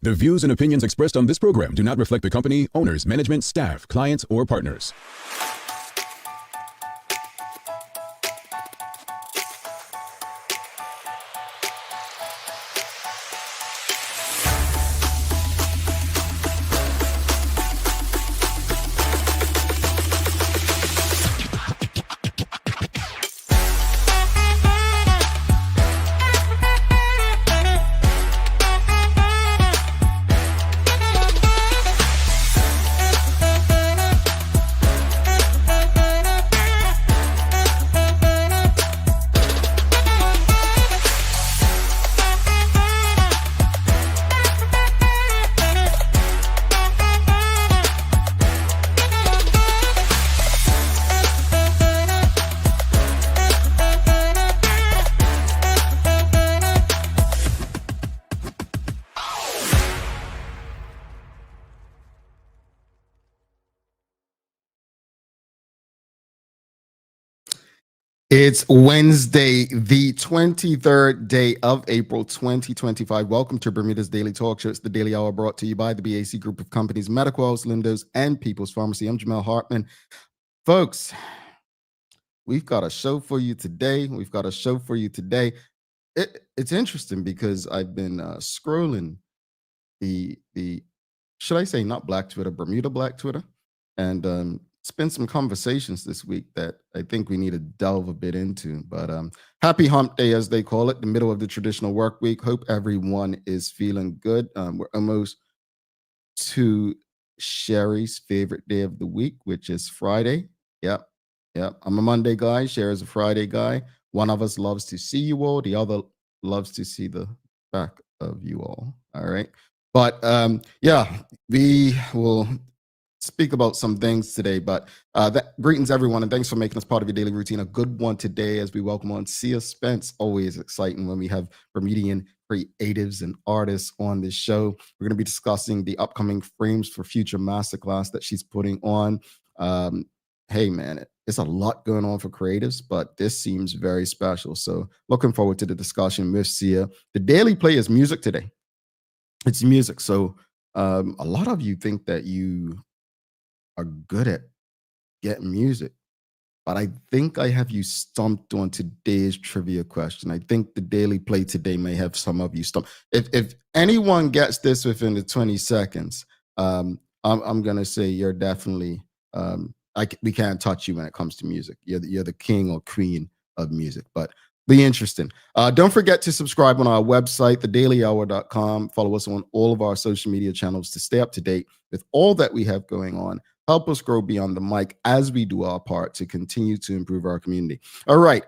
The views and opinions expressed on this program do not reflect the company, owners, management, staff, clients, or partners. It's Wednesday, the 23rd day of April, 2025. Welcome to Bermuda's Daily Talk Show. It's the Daily Hour brought to you by the BAC Group of Companies, Medical House, Lindos, and People's Pharmacy. I'm Jamel Hartman. Folks, we've got a show for you today. It's interesting because I've been scrolling the should I say not Black Twitter, Bermuda Black Twitter, and it's been some conversations this week that I think we need to delve a bit into. But happy hump day, as they call it, the middle of the traditional work week. Hope everyone is feeling good. We're almost to Sherry's favorite day of the week, which is Friday. Yep. I'm a Monday guy. Sherry's a Friday guy. One of us loves to see you all. The other loves to see the back of you all. All right. But we will speak about some things today, but greetings everyone, and thanks for making us part of your daily routine. A good one today as we welcome on Sia Spence. Always exciting when we have Bermudian creatives and artists on this show. We're going to be discussing the upcoming frames for Future Masterclass that she's putting on. Hey man, it's a lot going on for creatives, but this seems very special. So looking forward to the discussion with Sia. The daily play is music today. It's music. So a lot of you think that you are good at getting music, but I think I have you stumped on today's trivia question. I think the daily play today may have some of you stumped. If anyone gets this within the 20 seconds, I'm gonna say you're definitely we can't touch you when it comes to music. You're the king or queen of music, but be interesting. Don't forget to subscribe on our website, thedailyhour.com. Follow us on all of our social media channels to stay up to date with all that we have going on. Help us grow beyond the mic as we do our part to continue to improve our community. All right,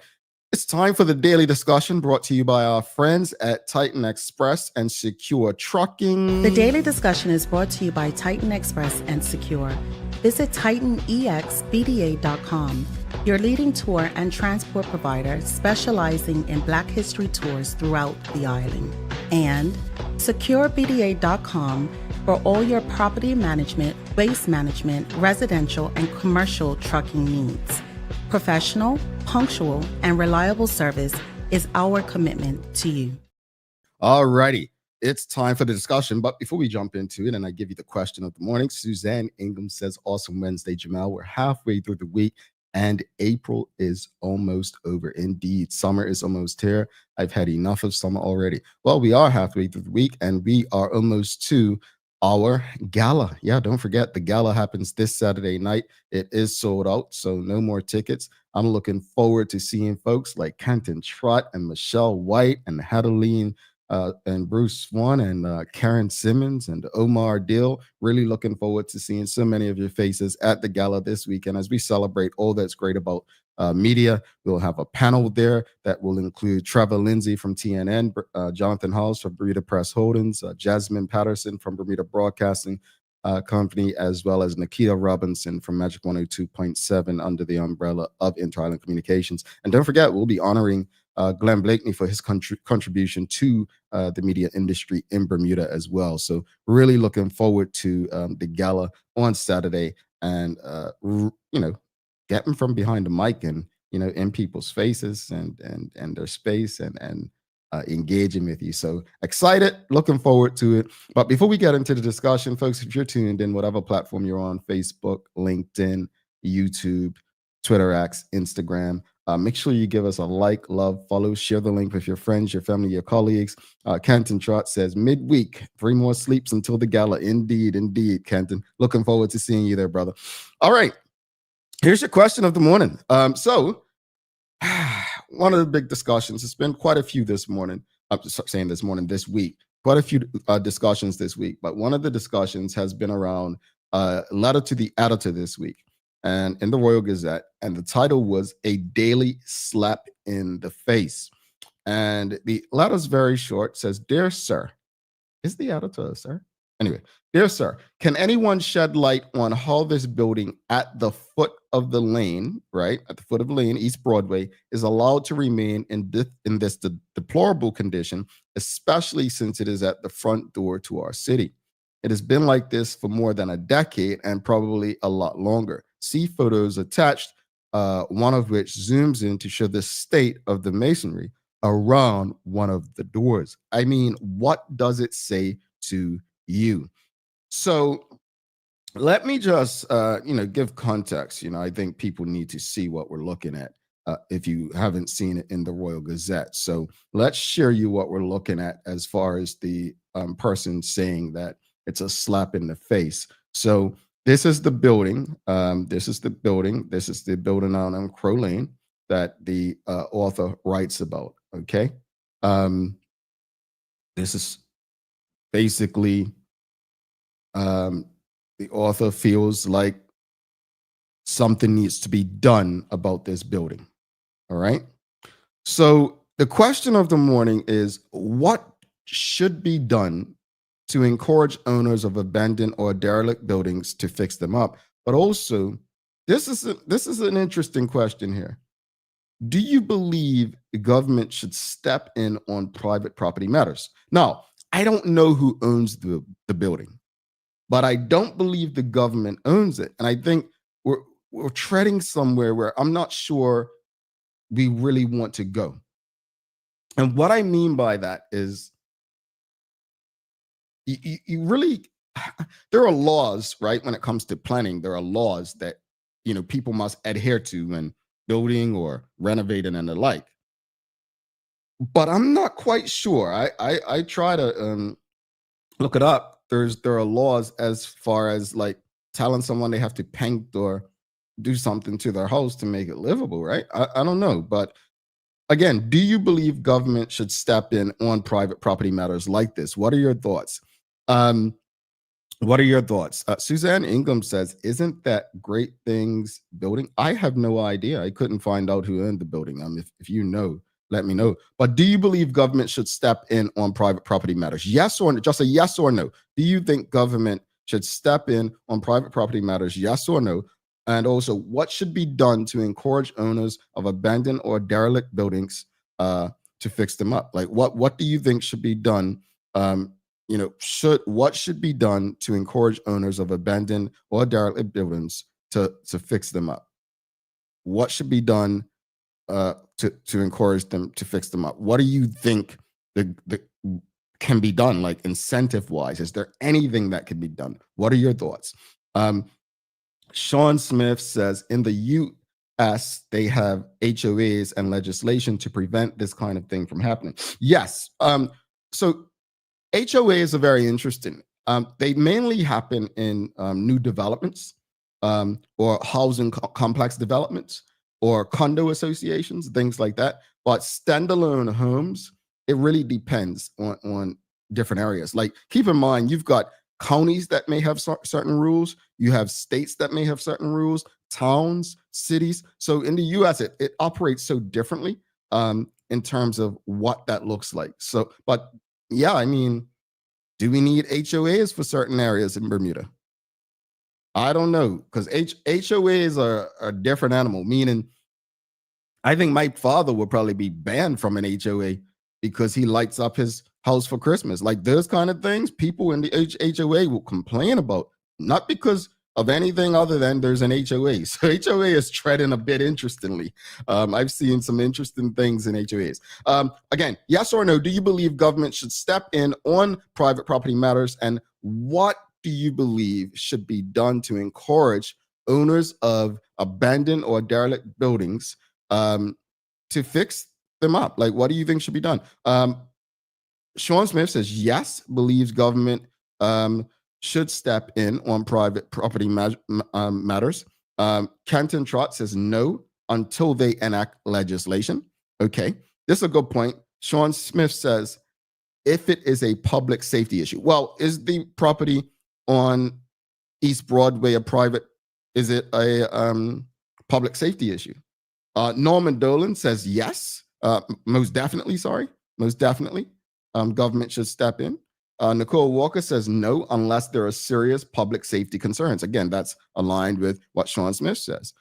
it's time for the daily discussion brought to you by our friends at Titan Express and Secure Trucking. The daily discussion is brought to you by Titan Express and Secure. Visit TitanEXBDA.com, your leading tour and transport provider specializing in Black History tours throughout the island. And SecureBDA.com for all your property management, waste management, residential, and commercial trucking needs. Professional, punctual, and reliable service is our commitment to you. All righty. It's time for the discussion, but before we jump into it and I give you the question of the morning, Suzanne Ingham says, awesome Wednesday, Jamel. We're halfway through the week and April is almost over. Indeed, summer is almost here. I've had enough of summer already. Well, we are halfway through the week and we are almost to our gala. Yeah, don't forget the gala happens this Saturday night. It is sold out, so no more tickets. I'm looking forward to seeing folks like Kenton Trott and Michelle White and Hadaline and Bruce Swan and Karen Simmons and Omar Dill. Really looking forward to seeing so many of your faces at the gala this weekend as we celebrate all that's great about media. We'll have a panel there that will include Trevor Lindsay from TNN, Jonathan Halls from Bermuda Press Holdings, Jasmine Patterson from Bermuda Broadcasting Company, as well as Nikita Robinson from Magic 102.7 under the umbrella of Inter-Island Communications. And don't forget, we'll be honoring Glenn Blakeney for his contribution to the media industry in Bermuda as well. So really looking forward to the gala on Saturday and, getting from behind the mic and, in people's faces and their space and engaging with you. So excited, looking forward to it. But before we get into the discussion, folks, if you're tuned in, whatever platform you're on, Facebook, LinkedIn, YouTube, Twitter X, Instagram, make sure you give us a like, love, follow, share the link with your friends, your family, your colleagues. Kenton Trot says, midweek, 3 more sleeps until the gala. Indeed, Kenton. Looking forward to seeing you there, brother. All right. Here's your question of the morning. One of the big discussions, there's been quite a few this morning. I'm saying this morning, this week, quite a few discussions this week. But one of the discussions has been around a letter to the editor this week and in the Royal Gazette. And the title was A Daily Slap in the Face. And the letter's very short, says, Dear Sir, is the editor, sir? Anyway, dear sir, can anyone shed light on how this building at the foot of the lane, right, at the foot of the lane, East Broadway, is allowed to remain in this deplorable condition, especially since it is at the front door to our city? It has been like this for more than a decade and probably a lot longer. See photos attached, one of which zooms in to show the state of the masonry around one of the doors. I mean, what does it say to you? So let me just give context. I think people need to see what we're looking at if you haven't seen it in the Royal Gazette. So let's share you what we're looking at as far as the person saying that it's a slap in the face. So this is the building. This is the building on Crow Lane that the author writes about. Okay. This is basically the author feels like something needs to be done about this building. All right. So the question of the morning is, what should be done to encourage owners of abandoned or derelict buildings to fix them up? But also, this is an interesting question here. Do you believe the government should step in on private property matters? Now, I don't know who owns the building, but I don't believe the government owns it. And I think we're treading somewhere where I'm not sure we really want to go. And what I mean by that is you really, there are laws, right? When it comes to planning, there are laws that, people must adhere to when building or renovating and the like. But I'm not quite sure. I try to look it up. There are laws as far as like telling someone they have to paint or do something to their house to make it livable, right? I don't know. But again, do you believe government should step in on private property matters like this? What are your thoughts? Suzanne Ingham says, isn't that Great Things building? I have no idea. I couldn't find out who owned the building. If you know, let me know. But do you believe government should step in on private property matters? Yes or no? Just a yes or no. Do you think government should step in on private property matters? Yes or no? And also, what should be done to encourage owners of abandoned or derelict buildings to fix them up? Like, what do you think should be done? What should be done to encourage owners of abandoned or derelict buildings to fix them up? What should be done to encourage them to fix them up? What do you think the can be done, like incentive wise? Is there anything that can be done? What are your thoughts? Sean Smith says, in the U.S., they have HOAs and legislation to prevent this kind of thing from happening. Yes. So HOAs are very interesting. They mainly happen in new developments or housing complex developments or condo associations, things like that. But standalone homes, it really depends on different areas. Like, keep in mind, you've got counties that may have certain rules. You have states that may have certain rules, towns, cities. So in the U.S., it operates so differently in terms of what that looks like. So, but yeah, I mean, do we need HOAs for certain areas in Bermuda? I don't know, because HOAs are a different animal, meaning I think my father would probably be banned from an HOA because he lights up his house for Christmas. Like those kind of things, people in the HOA will complain about, not because of anything other than there's an HOA. So HOA is treading a bit interestingly. I've seen some interesting things in HOAs. Again, yes or no, do you believe government should step in on private property matters? And what do you believe should be done to encourage owners of abandoned or derelict buildings to fix them up? Like, what do you think should be done? Sean Smith says yes, believes government should step in on private property matters. Canton Trot says no until they enact legislation. Okay, this is a good point. Sean Smith says if it is a public safety issue. Well, is the property on East Broadway a private? Is it a public safety issue? Norman Dolan says yes, most definitely. Most definitely. Government should step in. Nicole Walker says no, unless there are serious public safety concerns. Again, that's aligned with what Sean Smith says.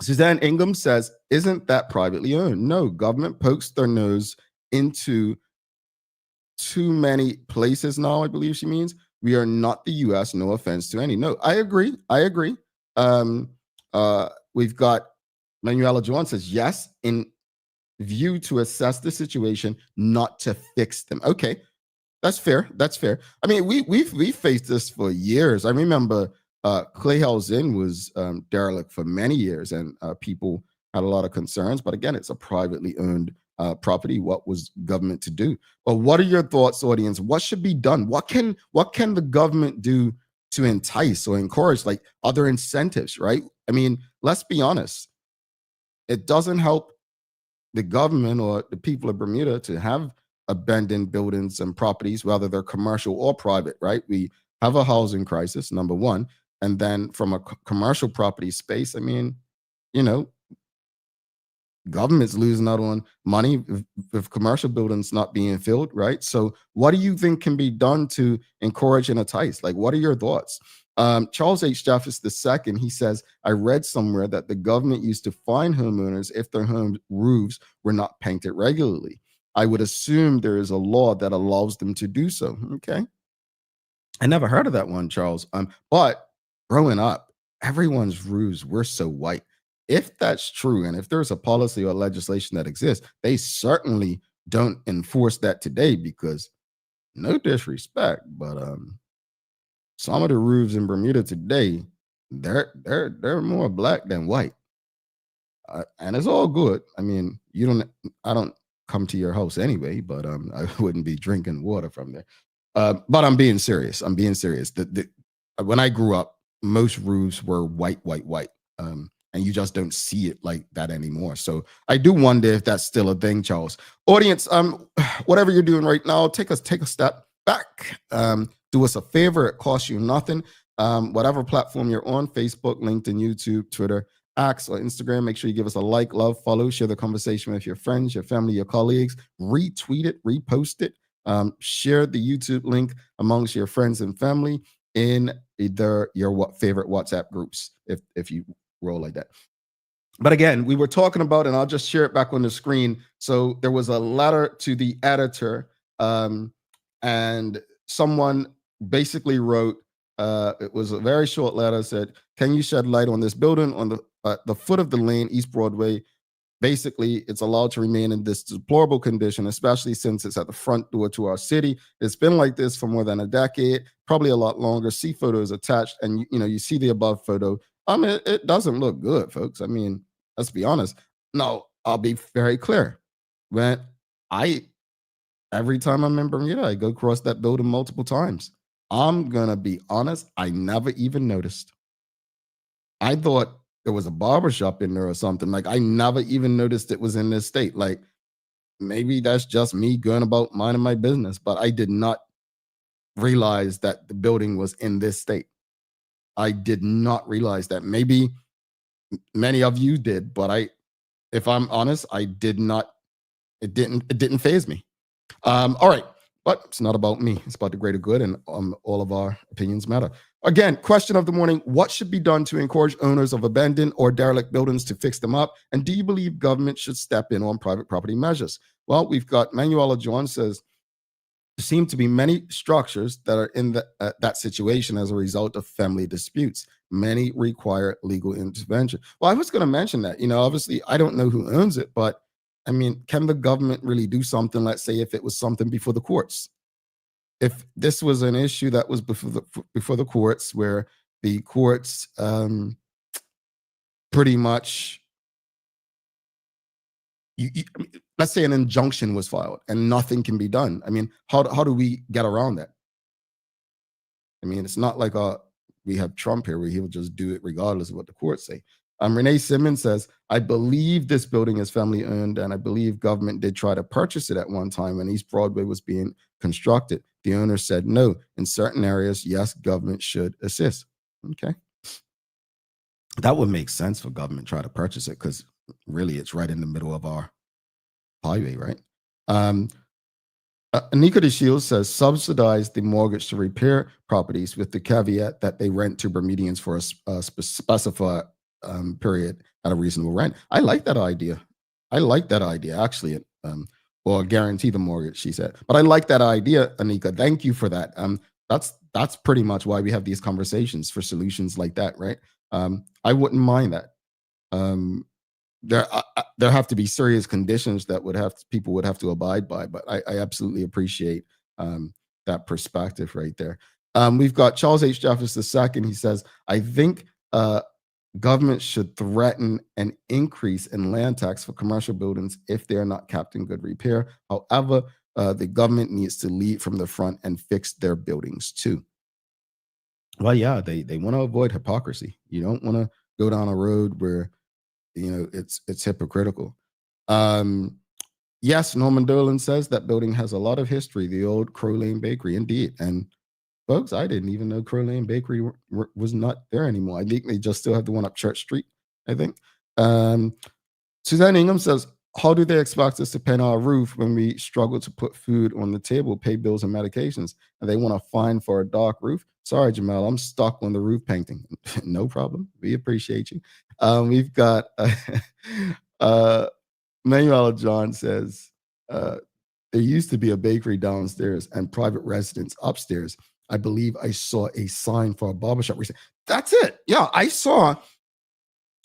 Suzanne Ingham says, isn't that privately owned? No, government pokes their nose into too many places now, I believe she means. We are not the US, no offense to any. No, I agree. We've got Manuela Jones says, yes, in view to assess the situation, not to fix them. Okay, that's fair. I mean, we've faced this for years. I remember Clay House Inn was derelict for many years, and people had a lot of concerns. But again, it's a privately owned property. What was government to do? Well, what are your thoughts, audience? What should be done? What can the government do to entice or encourage, like other incentives, right? I mean, let's be honest. It doesn't help the government or the people of Bermuda to have abandoned buildings and properties, whether they're commercial or private, right? We have a housing crisis, number one. And then from a commercial property space, I mean, government's losing out on money with commercial buildings not being filled, right? So what do you think can be done to encourage and entice? Like, what are your thoughts? Charles H. Jeffers II, he says, I read somewhere that the government used to fine homeowners if their home roofs were not painted regularly. I would assume there is a law that allows them to do so. Okay. I never heard of that one, Charles. But growing up, everyone's roofs were so white. If that's true, and if there's a policy or legislation that exists, they certainly don't enforce that today, because no disrespect, but some of the roofs in Bermuda today, they're more black than white, and it's all good. I mean, I don't come to your house anyway, but I wouldn't be drinking water from there. But I'm being serious. When I grew up, most roofs were white, and you just don't see it like that anymore. So I do wonder if that's still a thing, Charles. Audience, whatever you're doing right now, take a step back. Do us a favor. It costs you nothing. Whatever platform you're on, Facebook, LinkedIn, YouTube, Twitter, X, or Instagram, make sure you give us a like, love, follow, share the conversation with your friends, your family, your colleagues, retweet it, repost it, share the YouTube link amongst your friends and family in either your favorite WhatsApp groups, if you roll like that. But again, we were talking about, and I'll just share it back on the screen. So there was a letter to the editor, and someone basically wrote, it was a very short letter, said, can you shed light on this building on the foot of the lane, East Broadway? Basically, it's allowed to remain in this deplorable condition, especially since it's at the front door to our city. It's been like this for more than a decade, probably a lot longer. See photos attached, and you see the above photo. It doesn't look good, folks. I mean, let's be honest. No, I'll be very clear. Every time I'm in Bermuda, I go across that building multiple times. I'm gonna be honest, I never even noticed. I thought there was a barbershop in there or something. Like, I never even noticed it was in this state. Like, maybe that's just me going about minding my business, but I did not realize that the building was in this state. I did not realize that. Maybe many of you did, but if I'm honest, I did not. It didn't faze me. All right, but it's not about me. It's about the greater good, and all of our opinions matter. Again, question of the morning: what should be done to encourage owners of abandoned or derelict buildings to fix them up? And do you believe government should step in on private property measures? Well, we've got Manuela John says, seem to be many structures that are in that situation as a result of family disputes. Many require legal intervention. Well, I was going to mention that, obviously I don't know who owns it, but I mean, can the government really do something? Let's say if it was something before the courts, if this was an issue that was before the courts, where the courts pretty much, I mean, let's say an injunction was filed and nothing can be done. I mean, how do we get around that? I mean, it's not like we have Trump here where he'll just do it regardless of what the courts say. Renee Simmons says, I believe this building is family owned, and I believe government did try to purchase it at one time when East Broadway was being constructed. The owner said no. In certain areas, yes, government should assist. Okay. That would make sense for government to try to purchase it, because really it's right in the middle of our highway, right? Anika De Shields says, subsidize the mortgage to repair properties with the caveat that they rent to Bermudians for a specified period at a reasonable rent. I like that idea. Actually, or guarantee the mortgage, she said. But I like that idea, Anika. Thank you for that. That's pretty much why we have these conversations, for solutions like that, right? I wouldn't mind that. There have to be serious conditions that people would have to abide by, but I absolutely appreciate that perspective right there. We've got Charles H. Jeffers II. He says, I think government should threaten an increase in land tax for commercial buildings if they're not kept in good repair. However, the government needs to lead from the front and fix their buildings too. Well, yeah, they want to avoid hypocrisy. You don't want to go down a road where it's hypocritical. Yes, Norman Dolan says that building has a lot of history, the old Crow Lane Bakery. Indeed. And folks, I didn't even know Crow Lane Bakery was not there anymore. I think they just still have the one up Church Street, I think. Suzanne Ingham says, how do they expect us to pay our roof when we struggle to put food on the table, pay bills and medications, and they want to fine for a dark roof? Sorry, Jamel, I'm stuck on the roof painting. No problem. We appreciate you. We've got Manuel John says, there used to be a bakery downstairs and private residence upstairs. I believe I saw a sign for a barbershop recently. That's it. Yeah, I saw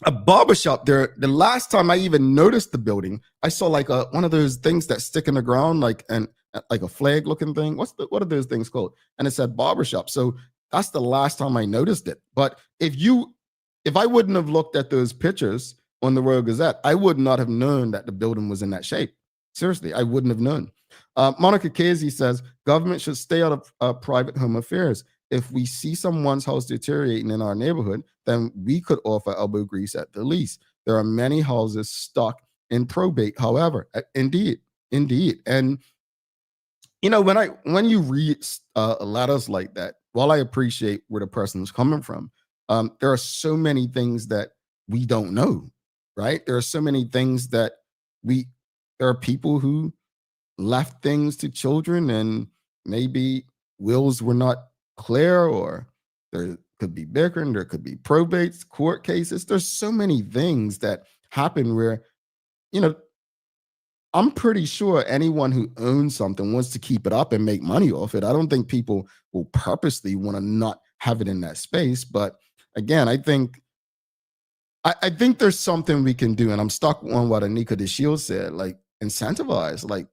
a barbershop there. The last time I even noticed the building, I saw like one of those things that stick in the ground, like a flag looking thing. What are those things called? And it said barbershop. So that's the last time I noticed it. But if I wouldn't have looked at those pictures on the Royal Gazette, I would not have known that the building was in that shape. Seriously, I wouldn't have known. Monica Casey says, government should stay out of private home affairs. If we see someone's house deteriorating in our neighborhood, then we could offer elbow grease at the least. There are many houses stuck in probate, however. Indeed. And, when you read letters like that, while I appreciate where the person's coming from, there are so many things that we don't know, right? There are so many things that there are people who left things to children and maybe wills were not clear, or there could be bickering, there could be probates, court cases. There's so many things that happen where, I'm pretty sure anyone who owns something wants to keep it up and make money off it. I don't think people will purposely want to not have it in that space. But again, I think there's something we can do. And I'm stuck on what Anika De Shields said, like incentivize, like,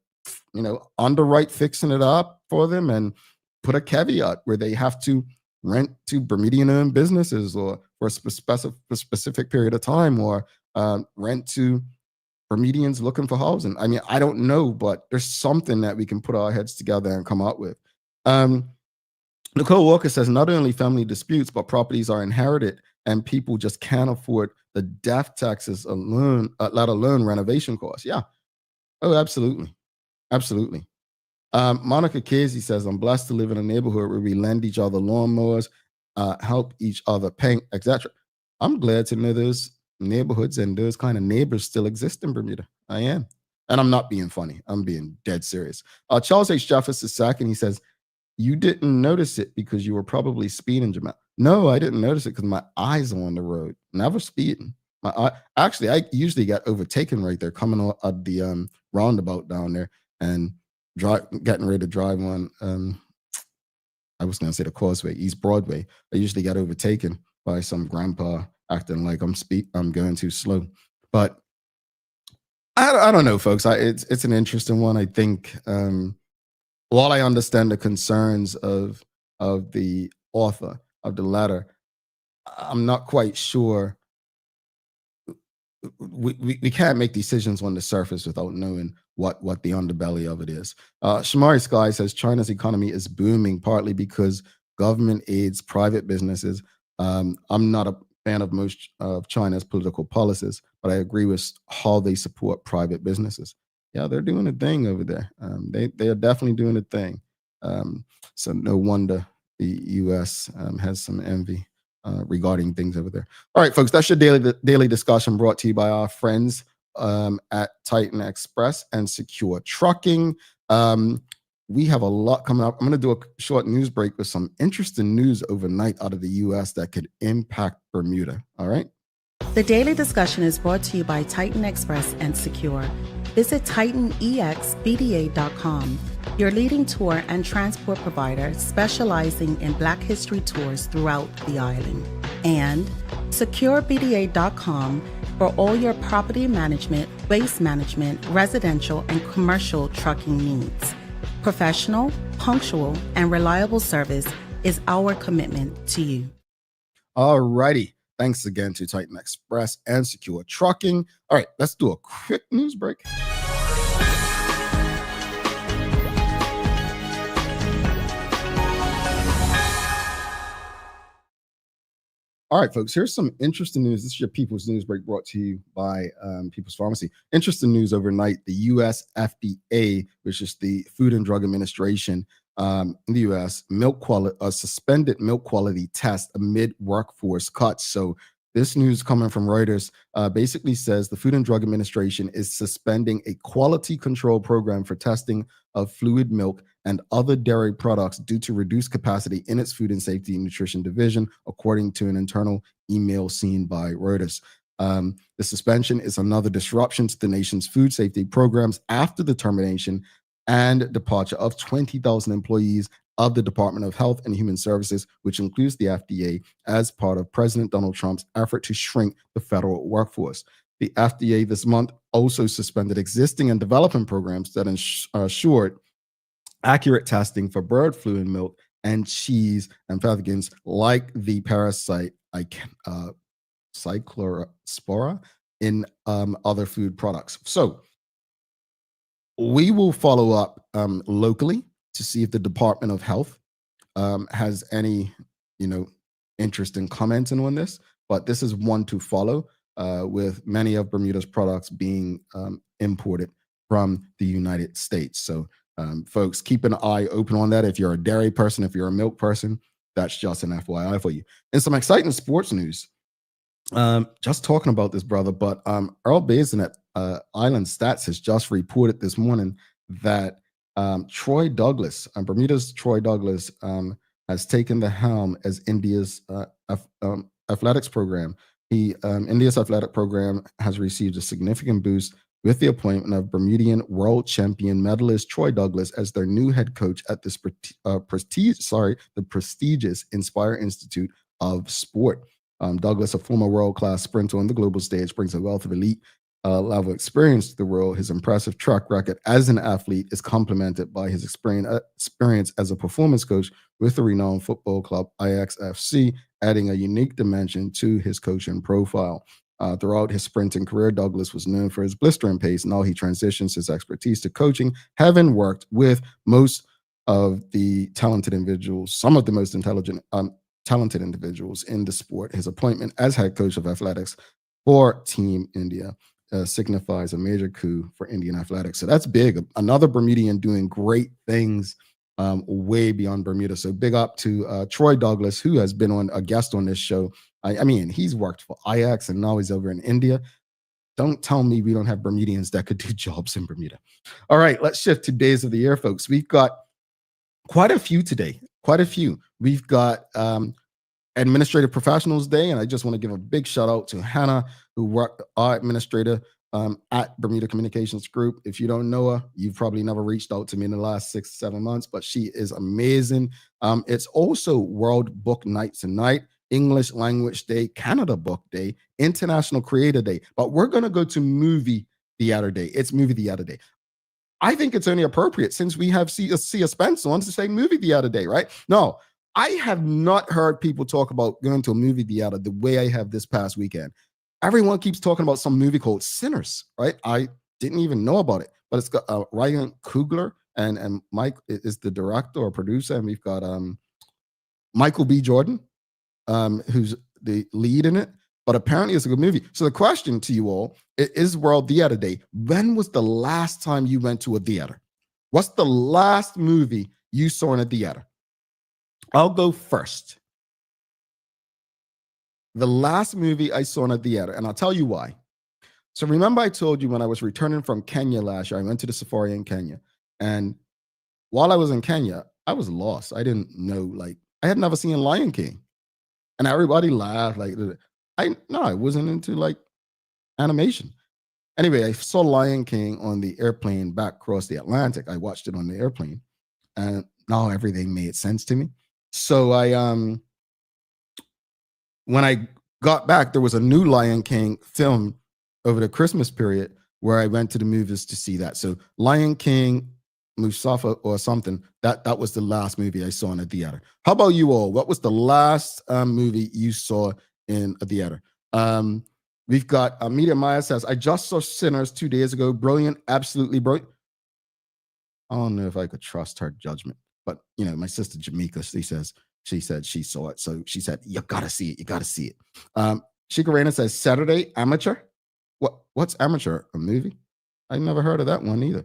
underwrite fixing it up for them, and put a caveat where they have to rent to Bermudian owned businesses or for a specific period of time, or rent to Bermudians looking for housing. I mean, I don't know, but there's something that we can put our heads together and come up with. Nicole Walker says, not only family disputes, but properties are inherited and people just can't afford the death taxes alone, let alone renovation costs. Yeah. Oh, absolutely. Absolutely. Monica Casey says, I'm blessed to live in a neighborhood where we lend each other lawnmowers, help each other paint, etc. I'm glad to know those neighborhoods and those kind of neighbors still exist in Bermuda. I am. And I'm not being funny. I'm being dead serious. Charles H. Jeffers II, he says, you didn't notice it because you were probably speeding, Jamal. No, I didn't notice it because my eyes are on the road. Never speeding. Actually, I usually got overtaken right there coming out of the roundabout down there. And getting ready to drive on, I was going to say the Causeway, East Broadway, I usually get overtaken by some grandpa acting like I'm going too slow. But I don't know, folks. It's an interesting one. I think while I understand the concerns of the author of the letter, I'm not quite sure. We can't make decisions on the surface without knowing what the underbelly of it is. Shamari Sky says China's economy is booming partly because government aids private businesses. I'm not a fan of most of China's political policies, but I agree with how they support private businesses. Yeah, they're doing a thing over there. They are definitely doing a thing. So no wonder the U.S. Has some envy regarding things over there. All right, folks, that's your daily discussion brought to you by our friends at Titan Express and Secure Trucking. We have a lot coming up. I'm going to do a short news break with some interesting news overnight out of the U.S. that could impact Bermuda. All right. The daily discussion is brought to you by Titan Express and Secure. Visit TitanEXBDA.com, your leading tour and transport provider specializing in Black History tours throughout the island. And SecureBDA.com for all your property management, waste management, residential, and commercial trucking needs. Professional, punctual, and reliable service is our commitment to you. All righty. Thanks again to Titan Express and Secure Trucking. All right, let's do a quick news break. All right, folks, here's some interesting news. This is your People's News Break brought to you by People's Pharmacy. Interesting news overnight. The U.S. FDA, which is the Food and Drug Administration in the U.S., suspended milk quality test amid workforce cuts. So this news coming from Reuters basically says the Food and Drug Administration is suspending a quality control program for testing of fluid milk and other dairy products due to reduced capacity in its Food and Safety and Nutrition Division, according to an internal email seen by Reuters. The suspension is another disruption to the nation's food safety programs after the termination and departure of 20,000 employees of the Department of Health and Human Services, which includes the FDA, as part of President Donald Trump's effort to shrink the federal workforce. The FDA this month also suspended existing and development programs that ensured accurate testing for bird flu in milk and cheese and pathogens like the parasite Cyclospora in other food products. So we will follow up locally to see if the Department of Health has any, interest in commenting on this. But this is one to follow, with many of Bermuda's products being imported from the United States. So folks, keep an eye open on that. If you're a dairy person, if you're a milk person, that's just an FYI for you. And some exciting sports news. Just talking about this, brother, but Earl Bazin at Island Stats has just reported this morning that Troy Douglas, Bermuda's Troy Douglas, has taken the helm as India's athletics program. India's athletic program has received a significant boost with the appointment of Bermudian world champion medalist Troy Douglas as their new head coach at this the prestigious Inspire Institute of Sport. Douglas, a former world-class sprinter on the global stage, brings a wealth of elite level experience to the world. His impressive track record as an athlete is complemented by his experience as a performance coach with the renowned football club IXFC, adding a unique dimension to his coaching profile. Throughout his sprinting career, Douglas was known for his blistering pace. Now he transitions his expertise to coaching, having worked with most of the talented individuals, some of the most talented individuals in the sport. His appointment as head coach of athletics for Team India signifies a major coup for Indian athletics. So that's big. Another Bermudian doing great things way beyond Bermuda. So big up to Troy Douglas, who has been a guest on this show. I mean, he's worked for Ajax and now he's over in India. Don't tell me we don't have Bermudians that could do jobs in Bermuda. All right, let's shift to days of the year, folks. We've got quite a few today. We've got Administrative Professionals Day, and I just want to give a big shout out to Hannah, who worked our administrator at Bermuda Communications Group. If you don't know her, you've probably never reached out to me in the last 6 to 7 months, but she is amazing. It's also World Book Night tonight, English Language Day, Canada Book Day, International Creator Day. But we're going to go to Movie Theater Day. It's Movie Theater Day. I think it's only appropriate since we have Sia Spence on to say Movie Theater Day, right? No, I have not heard people talk about going to a movie theater the way I have this past weekend. Everyone keeps talking about some movie called Sinners, right? I didn't even know about it, but it's got Ryan Coogler and Mike is the director or producer, and we've got Michael B. Jordan, who's the lead in it. But apparently it's a good movie. So the question to you all, it is World Theater Day. When was the last time you went to a theater? What's the last movie you saw in a theater? I'll go first. The last movie I saw in a theater, and I'll tell you why. So remember I told you when I was returning from Kenya last year, I went to the safari in Kenya. And while I was in Kenya, I was lost. I didn't know, I had never seen Lion King. And everybody laughed. I wasn't into animation. Anyway, I saw Lion King on the airplane back across the Atlantic. I watched it on the airplane, and now everything made sense to me. So when I got back, there was a new Lion King film over the Christmas period where I went to the movies to see that. So Lion King, Mustafa or something, that was the last movie I saw in a theater. How about you all? What was the last movie you saw in a theater? We've got Media Maya says, I just saw Sinners 2 days ago. Brilliant, absolutely brilliant. I don't know if I could trust her judgment, but my sister Jamaica, she said she saw it. So she said, you gotta see it. You gotta see it. Shikarena says, Saturday, Amateur. What's Amateur? A movie? I never heard of that one either.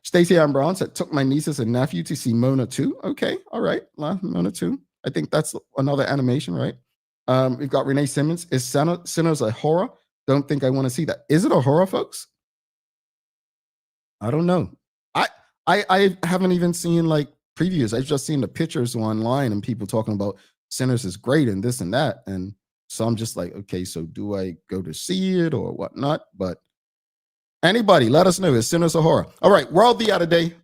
Stacey Ann Brown said, took my nieces and nephew to see Mona 2. Okay, all right. Mona 2. I think that's another animation, right? We've got Renee Simmons. Is Sinners a horror? Don't think I want to see that. Is it a horror, folks? I don't know. I haven't even seen previews. I've just seen the pictures online and people talking about Sinners is great and this and that. And so I'm just okay, so do I go to see it or whatnot? But anybody, let us know. Is Sinners a horror? All right, World Theater Day.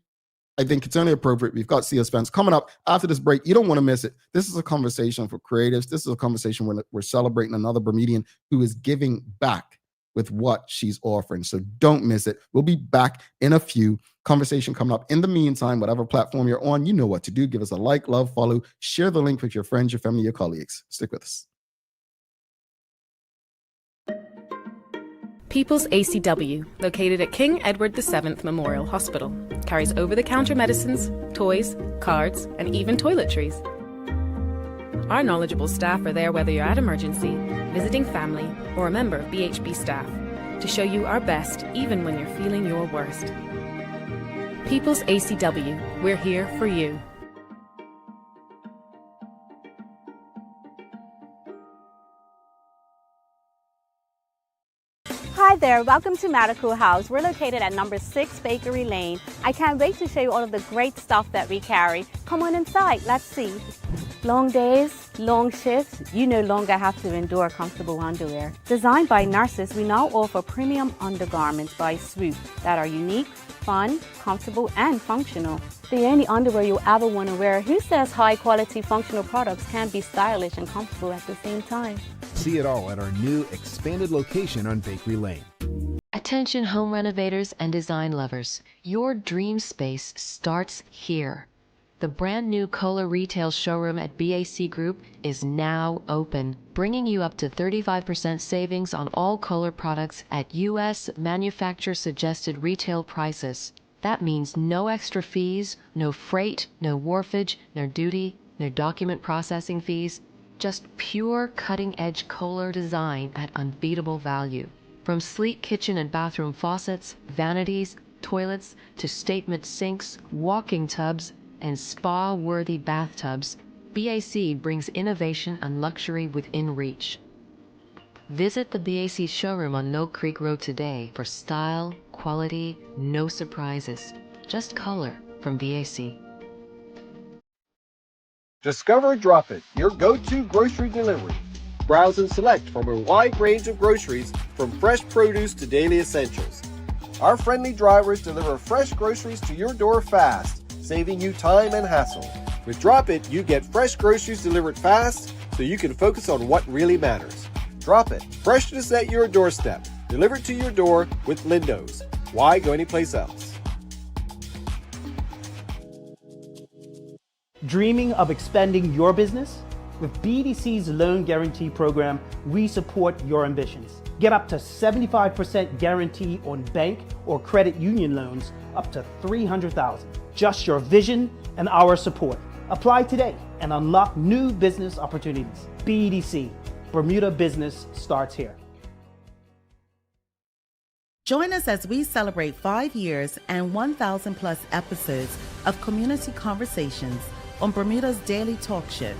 I think it's only appropriate. We've got Sia Spence coming up after this break. You don't want to miss it. This is a conversation for creatives. This is a conversation where we're celebrating another Bermudian who is giving back with what she's offering. So don't miss it. We'll be back in a few. Conversation coming up. In the meantime, whatever platform you're on, you know what to do. Give us a like, love, follow, share the link with your friends, your family, your colleagues. Stick with us. People's ACW, located at King Edward VII Memorial Hospital, carries over-the-counter medicines, toys, cards, and even toiletries. Our knowledgeable staff are there whether you're at emergency, visiting family, or a member of BHB staff, to show you our best even when you're feeling your worst. People's ACW, we're here for you. Hi there, welcome to Medical House. We're located at number 6 Bakery Lane. I can't wait to show you all of the great stuff that we carry. Come on inside, let's see. Long days, long shifts, you no longer have to endure comfortable underwear. Designed by nurses, we now offer premium undergarments by Swoop that are unique, fun, comfortable, and functional. The only underwear you'll ever want to wear. Who says high-quality functional products can be stylish and comfortable at the same time? See it all at our new expanded location on Bakery Lane. Attention home renovators and design lovers, your dream space starts here. The brand new Kohler retail showroom at BAC Group is now open, bringing you up to 35% savings on all Kohler products at U.S. manufacturer suggested retail prices. That means no extra fees, no freight, no wharfage, no duty, no document processing fees, just pure cutting-edge Kohler design at unbeatable value. From sleek kitchen and bathroom faucets, vanities, toilets, to statement sinks, walking tubs, and spa-worthy bathtubs, BAC brings innovation and luxury within reach. Visit the BAC showroom on Mill Creek Road today for style, quality, no surprises. Just color from BAC. Discover Drop It, your go-to grocery delivery. browse and select from a wide range of groceries, from fresh produce to daily essentials. Our friendly drivers deliver fresh groceries to your door fast, saving you time and hassle. With Drop It, you get fresh groceries delivered fast so you can focus on what really matters. Drop It, freshness at your doorstep, delivered to your door with Lindo's. Why go anyplace else? Dreaming of expanding your business? With BDC's Loan Guarantee Program, we support your ambitions. Get up to 75% guarantee on bank or credit union loans up to $300,000. Just your vision and our support. Apply today and unlock new business opportunities. BDC, Bermuda Business starts here. Join us as we celebrate 5 years and 1,000 plus episodes of community conversations on Bermuda's daily talk show.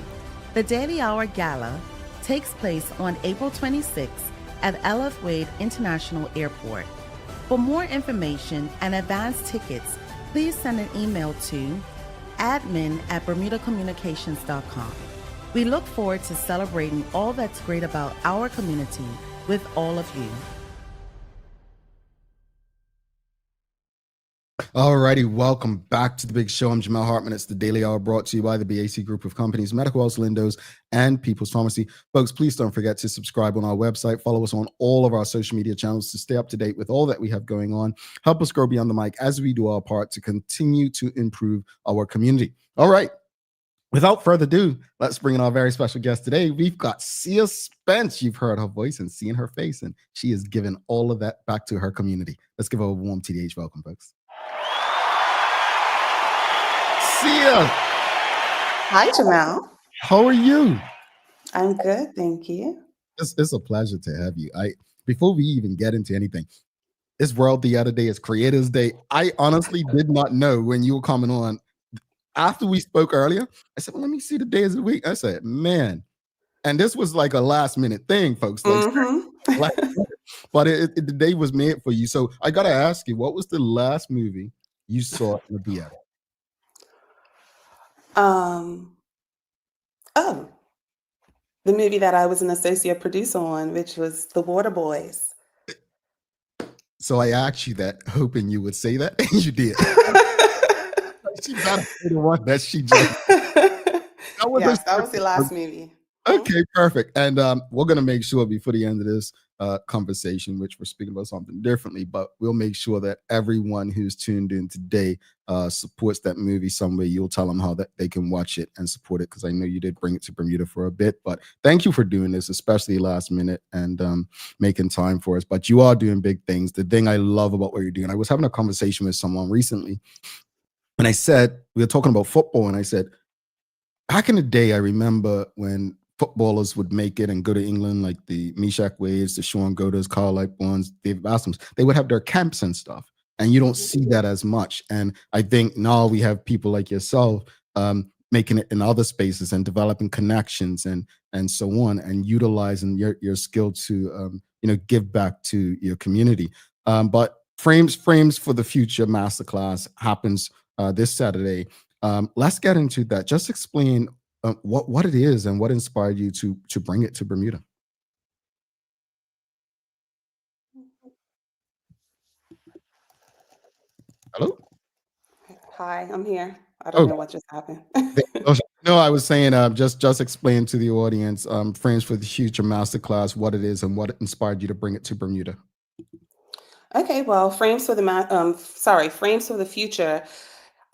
The Daily Hour Gala takes place on April 26th at LF Wade International Airport. For more information and advance tickets, please send an email to admin@bermudacommunications.com. We look forward to celebrating all that's great about our community with all of you. Alrighty, welcome back to the big show. I'm Jamal Hartman. It's the Daily Hour brought to you by the BAC Group of Companies, Medical House, Lindo's, and People's Pharmacy. Folks, please don't forget to subscribe on our website. Follow us on all of our social media channels to stay up to date with all that we have going on. Help us grow beyond the mic as we do our part to continue to improve our community. All right. Without further ado, let's bring in our very special guest today. We've got Sia Spence. You've heard her voice and seen her face, and she has given all of that back to her community. Let's give her a warm TDH welcome, folks. Sia. Hi, Jamal. How are you? I'm good, thank you. It's a pleasure to have you. Before we even get into anything, it's World the other day, it's Creators Day. I honestly did not know when you were coming on. After we spoke earlier, I said, well, let me see the days of the week. I said, man, and this was like a last minute thing, folks. Like, but the day was made for you. So I got to ask you, what was the last movie you saw in the theater? The movie that I was an associate producer on, which was The Water Boys. So I asked you that, hoping you would say that, and you did. She got the one that she just. That was the last movie. Okay, perfect. And we're going to make sure before the end of this conversation, which we're speaking about something differently, but we'll make sure that everyone who's tuned in today supports that movie some way. You'll tell them how that they can watch it and support it, because I know you did bring it to Bermuda for a bit. But thank you for doing this, especially last minute, and making time for us. But you are doing big things. The thing I love about what you're doing, I was having a conversation with someone recently, and I said, we were talking about football, and I said, back in the day, I remember when footballers would make it and go to England, like the Meshach Wades, the Sean Godders, Carl Lightbournes, David Bascom's, they would have their camps and stuff. And you don't see that as much. And I think now we have people like yourself making it in other spaces and developing connections and so on, and utilizing your skill to give back to your community. But Frames for the Future Masterclass happens this Saturday. Let's get into that. Just explain what it is and what inspired you to bring it to Bermuda. Hello? Hi, I'm here. I don't know what just happened. No, I was saying just explain to the audience Frames for the Future Masterclass, what it is and what inspired you to bring it to Bermuda. Okay, well, Frames for the Future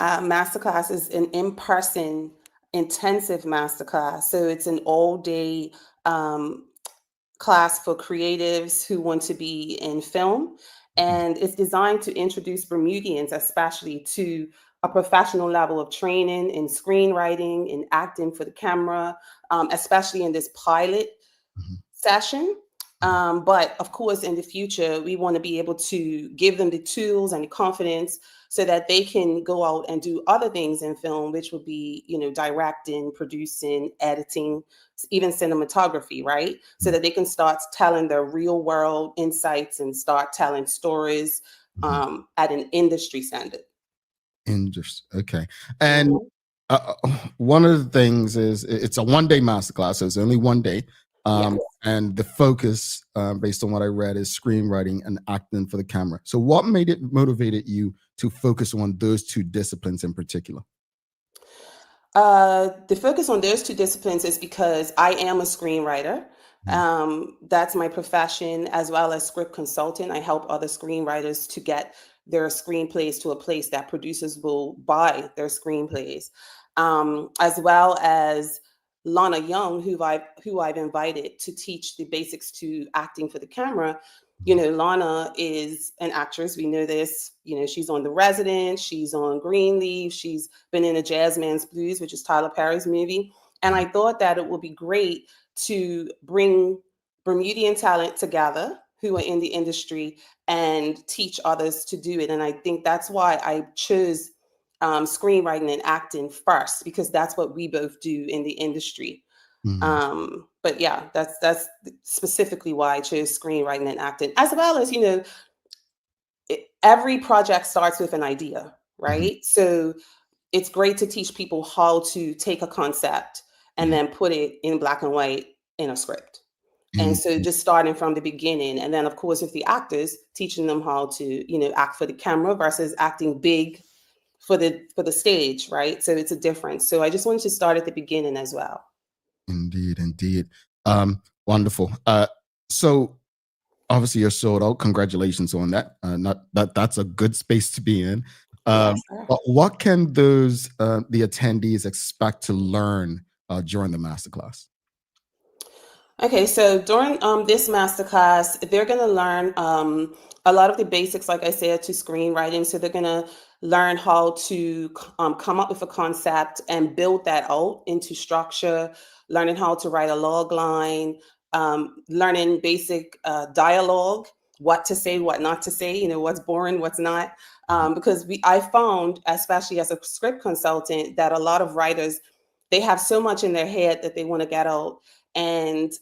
Masterclass is an in-person intensive masterclass. So it's an all-day class for creatives who want to be in film. And it's designed to introduce Bermudians, especially, to a professional level of training in screenwriting and acting for the camera, especially in this pilot session. But of course, in the future, we want to be able to give them the tools and the confidence so that they can go out and do other things in film, which would be, directing, producing, editing, even cinematography, right? So that they can start telling their real world insights and start telling stories at an industry standard. Okay. And one of the things is it's a one-day masterclass, so it's only one day. Um, and the focus, based on what I read, is screenwriting and acting for the camera. So what motivated you to focus on those two disciplines in particular? The focus on those two disciplines is because I am a screenwriter. That's my profession, as well as script consultant. I help other screenwriters to get their screenplays to a place that producers will buy their screenplays, as well as Lana Young, who I've invited to teach the basics to acting for the camera. You know, Lana is an actress. We know this. You know, she's on The Resident. She's on Greenleaf. She's been in A Jazzman's Blues, which is Tyler Perry's movie. And I thought that it would be great to bring Bermudian talent together who are in the industry and teach others to do it. And I think that's why I chose screenwriting and acting first, because that's what we both do in the industry. But yeah, that's specifically why I chose screenwriting and acting, as well as, you know, every project starts with an idea, right? So it's great to teach people how to take a concept and then put it in black and white in a script. And so just starting from the beginning, and then of course with the actors, teaching them how to, you know, act for the camera versus acting big for the stage, right? So it's a difference. So I just wanted to start at the beginning as well. Indeed. Wonderful. So obviously you're sold out. Congratulations on that. That's a good space to be in. But what can those the attendees expect to learn during the masterclass? Okay, so during this masterclass, they're going to learn a lot of the basics, like I said, to screenwriting. So they're going to learn how to come up with a concept and build that out into structure, learning how to write a log line, learning basic dialogue, what to say, what not to say, you know, what's boring, what's not. Because I found, especially as a script consultant, that a lot of writers, they have so much in their head that they want to get out. And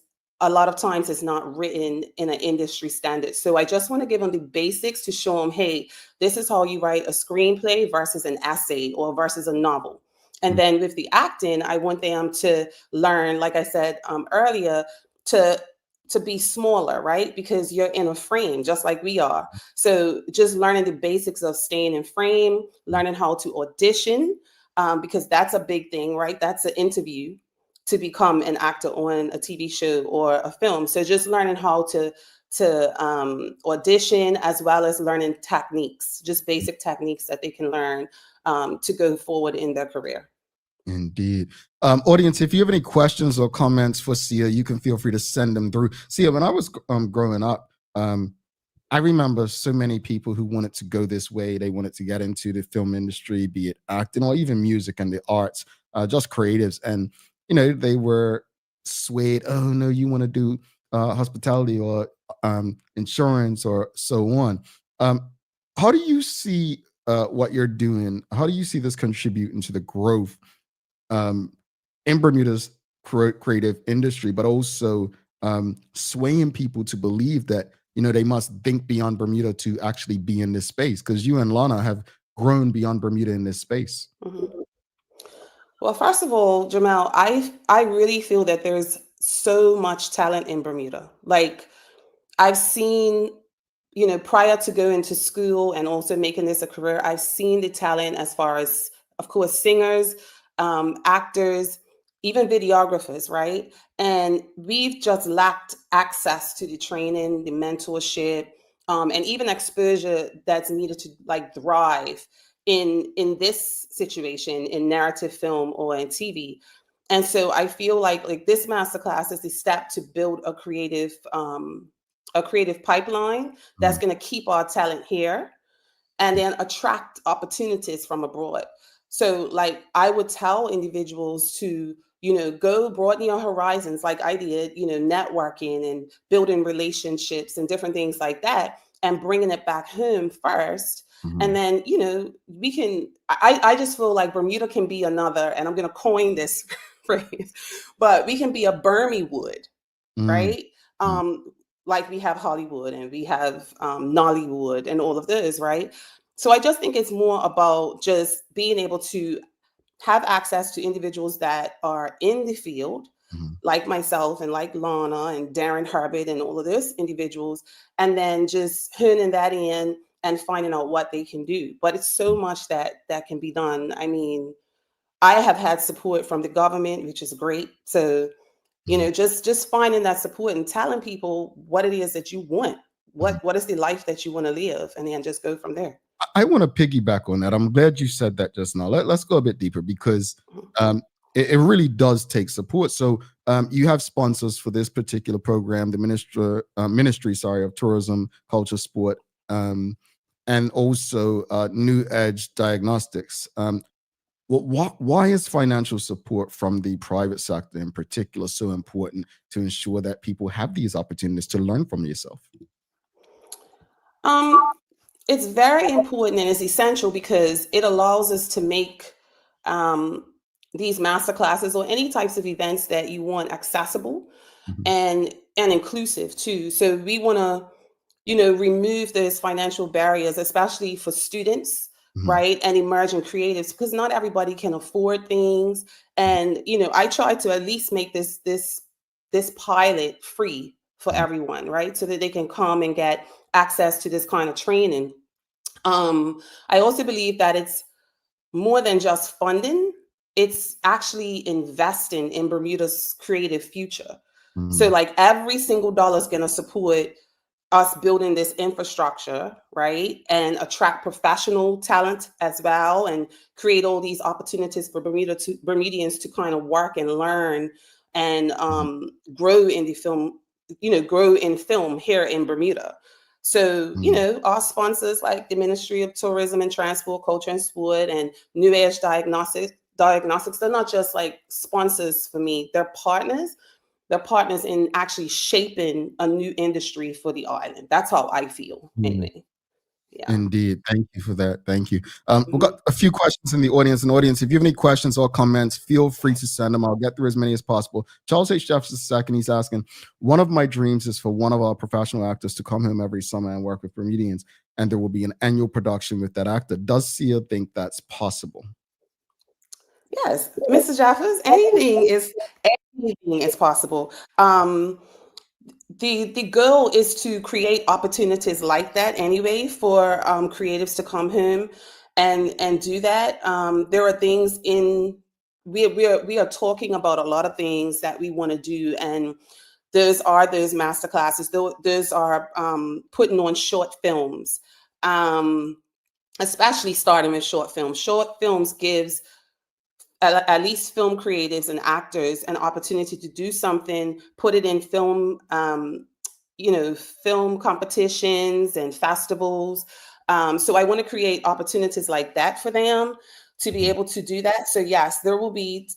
a lot of times it's not written in an industry standard. So I just want to give them the basics to show them, hey, this is how you write a screenplay versus an essay or versus a novel. And then with the acting, I want them to learn, like I said earlier, to be smaller, right? Because you're in a frame just like we are. So just learning the basics of staying in frame, learning how to audition, because that's a big thing, right? That's an interview to become an actor on a TV show or a film. So just learning how to audition, as well as learning techniques, just basic techniques that they can learn to go forward in their career. Indeed. Audience, if you have any questions or comments for Sia, you can feel free to send them through. Sia, when I was growing up, I remember so many people who wanted to go this way. They wanted to get into the film industry, be it acting or even music and the arts, just creatives. And you know, they were swayed. Oh no, you want to do hospitality or insurance or so on. How do you see what you're doing? How do you see this contributing to the growth in Bermuda's creative industry, but also swaying people to believe that, you know, they must think beyond Bermuda to actually be in this space? Because you and Lana have grown beyond Bermuda in this space. Well, first of all, Jamal, I really feel that there's so much talent in Bermuda. Like, I've seen, you know, prior to going to school and also making this a career, I've seen the talent as far as, of course, singers, actors, even videographers, right? And we've just lacked access to the training, the mentorship, and even exposure that's needed to like thrive in this situation, in narrative film or in TV. And so I feel like this masterclass is the step to build a creative pipeline that's going to keep our talent here and then attract opportunities from abroad. So like I would tell individuals to, you know, go broaden your horizons like I did, you know, networking and building relationships and different things like that, and bringing it back home first. And then, you know, I just feel like Bermuda can be another, and I'm going to coin this phrase, but we can be a Bermuda, right? Like we have Hollywood and we have Nollywood and all of those, right? So I just think it's more about just being able to have access to individuals that are in the field, like myself and like Lana and Darren Herbert and all of those individuals, and then just honing that in and finding out what they can do. But it's so much that can be done. I mean, I have had support from the government, which is great. So, just finding that support and telling people what it is that you want. What is the life that you want to live, and then just go from there. I want to piggyback on that. I'm glad you said that just now. Let's go a bit deeper because it really does take support. So you have sponsors for this particular program, the Ministry of Tourism, Culture, Sport, and also New Edge Diagnostics. Why is financial support from the private sector in particular so important to ensure that people have these opportunities to learn from yourself? It's very important and it's essential because it allows us to make these master classes or any types of events that you want accessible and inclusive too. So we want to, remove those financial barriers, especially for students, right, and emerging creatives, because not everybody can afford things. And I try to at least make this pilot free for everyone, right, so that they can come and get access to this kind of training. I also believe that it's more than just funding, it's actually investing in Bermuda's creative future. So like every single dollar is going to support us building this infrastructure, right? And attract professional talent as well and create all these opportunities for Bermudians to kind of work and learn and grow in the film, grow in film here in Bermuda. So, our sponsors like the Ministry of Tourism and Transport, Culture and Sport and New Edge Diagnostics, they're not just like sponsors for me, they're partners. They're partners in actually shaping a new industry for the island. That's how I feel anyway. Yeah. Indeed. Thank you for that. Thank you. We've got a few questions in the audience. If you have any questions or comments, feel free to send them. I'll get through as many as possible. Charles H. Jefferson II, he's asking, one of my dreams is for one of our professional actors to come home every summer and work with Bermudians, and there will be an annual production with that actor. Does Sia think that's possible? Yes, Mr. Jaffers, anything is possible. The goal is to create opportunities like that anyway for creatives to come home and do that. There are things we are talking about a lot of things that we want to do, and those master classes. Those are putting on short films, especially starting with short films. Short films gives at least film creatives and actors an opportunity to do something, put it in film, film competitions and festivals. So I want to create opportunities like that for them to be able to do that. So yes, there will be